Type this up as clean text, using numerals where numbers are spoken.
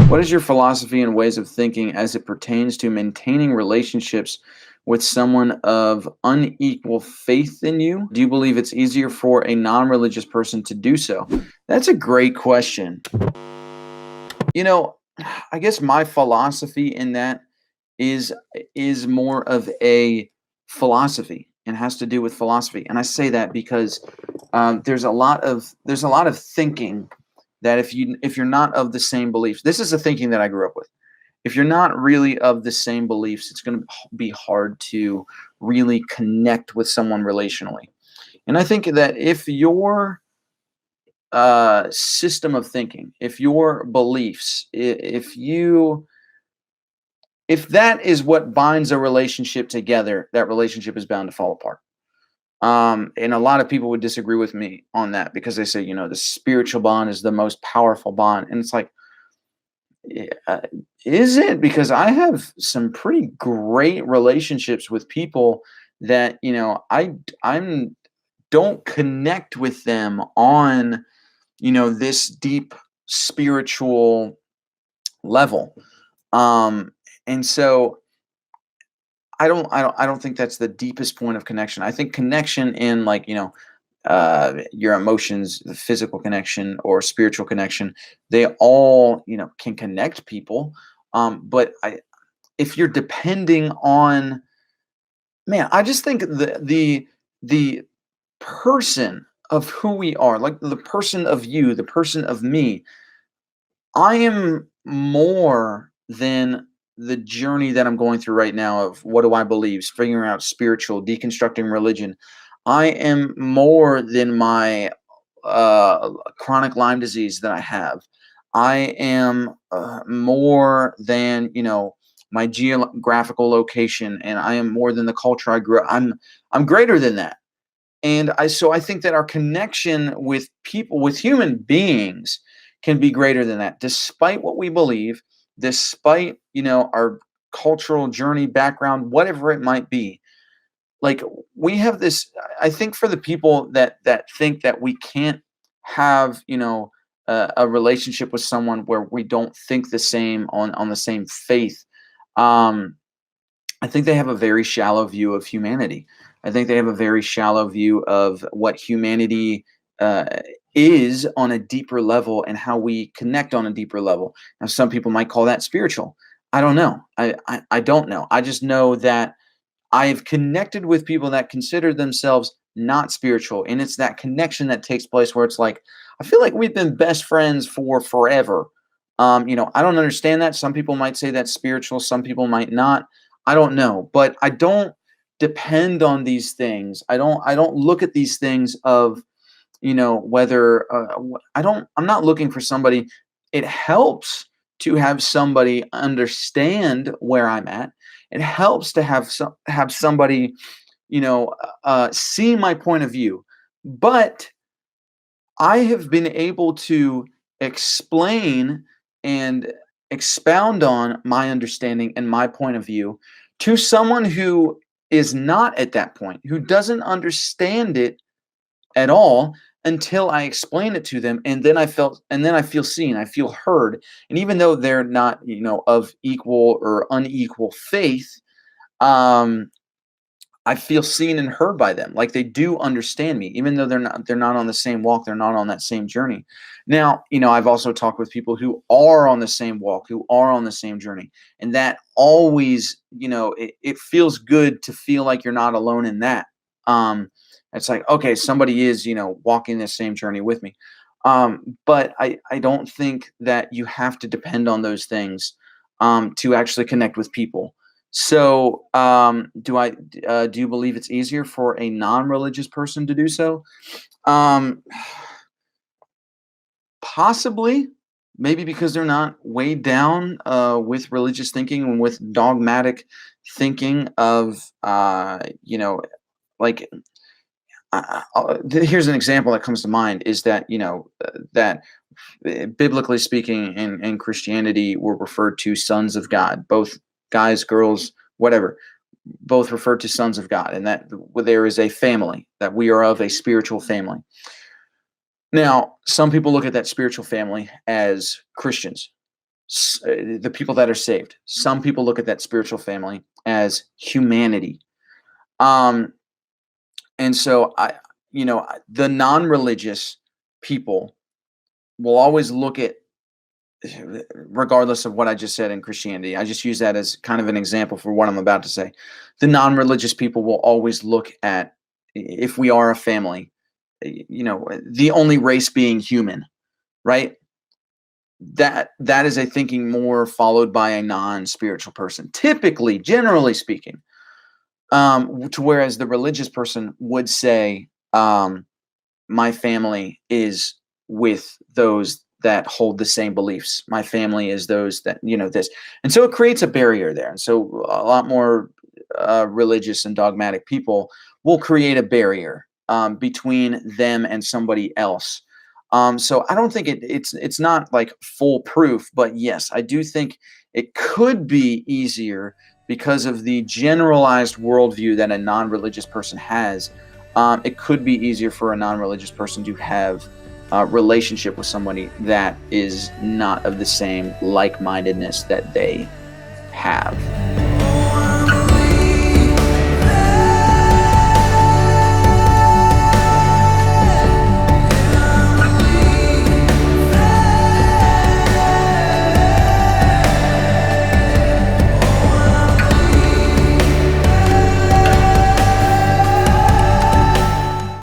What is your philosophy and ways of thinking as it pertains to maintaining relationships with someone of unequal faith in you? Do you believe it's easier for a non religious person to do so? That's a great question. You know, I guess my philosophy in that is is more of a philosophy and has to do with philosophy. And I say that because there's a lot of thinking that if you're not of the same beliefs, this is the thinking that I grew up with. If you're not really of the same beliefs, it's going to be hard to really connect with someone relationally. And I think that if your system of thinking, if your beliefs, if that is what binds a relationship together, that relationship is bound to fall apart. And a lot of people would disagree with me on that because they say, the spiritual bond is the most powerful bond. And it's like, yeah, is it? Because I have some pretty great relationships with people that, I'm don't connect with them on, this deep spiritual level. And so I don't think that's the deepest point of connection. I think connection in like, your emotions, the physical connection or spiritual connection, they all, can connect people. But if you're depending on, man, I just think the person of who we are, like the person of you, the person of me, I am more than the journey that I'm going through right now of what do I believe, figuring out spiritual, deconstructing religion. I am more than my chronic Lyme disease that I have. I am more than my geographical location, and I am more than the culture I grew up. I'm greater than that, and I think that our connection with people, with human beings, can be greater than that, despite what we believe, despite our cultural journey, background, whatever it might be. Like we have this. I think for the people that think that we can't have a relationship with someone where we don't think the same on the same faith. Um, I think they have a very shallow view of humanity. I think they have a very shallow view of what humanity uh, is on a deeper level and how we connect on a deeper level. Now, some people might call that spiritual. I don't know. I don't know. I just know that I've connected with people that consider themselves not spiritual. And it's that connection that takes place where it's like, I feel like we've been best friends for forever. I don't understand that. Some people might say that's spiritual, some people might not. I don't know. But I don't depend on these things. I don't look at these things of, whether I'm not looking for somebody. It helps to have somebody understand where I'm at. It helps to have somebody, see my point of view. But I have been able to explain and expound on my understanding and my point of view to someone who is not at that point, who doesn't understand it at all until I explain it to them, and then I feel seen, I feel heard. And even though they're not, of equal or unequal faith, um, I feel seen and heard by them. Like they do understand me, even though they're not on the same walk, they're not on that same journey. Now, I've also talked with people who are on the same walk, who are on the same journey. And that always, it feels good to feel like you're not alone in that. Um, it's like, okay, somebody is, walking the same journey with me. But I don't think that you have to depend on those things to actually connect with people. So, do you believe it's easier for a non-religious person to do so? Um, Possibly, maybe because they're not weighed down with religious thinking and with dogmatic thinking of, like here's an example that comes to mind is that that biblically speaking in Christianity we're referred to sons of God, both guys, girls, whatever, both referred to sons of God, and that there is a family, that we are of a spiritual family. Now, some people look at that spiritual family as Christians. the people that are saved. Some people look at that spiritual family as humanity. Um, and so the non-religious people will always look at, regardless of what I just said in Christianity. I just use that as kind of an example for what I'm about to say. The non-religious people will always look at, if we are a family, the only race being human, right? That is a thinking more followed by a non-spiritual person, typically, generally speaking. To whereas the religious person would say, my family is with those that hold the same beliefs. My family is those that, this. And so it creates a barrier there. And so a lot more religious and dogmatic people will create a barrier between them and somebody else. So I don't think it's not like foolproof, but yes, I do think it could be easier because of the generalized worldview that a non-religious person has. It could be easier for a non-religious person to have a relationship with somebody that is not of the same like-mindedness that they have.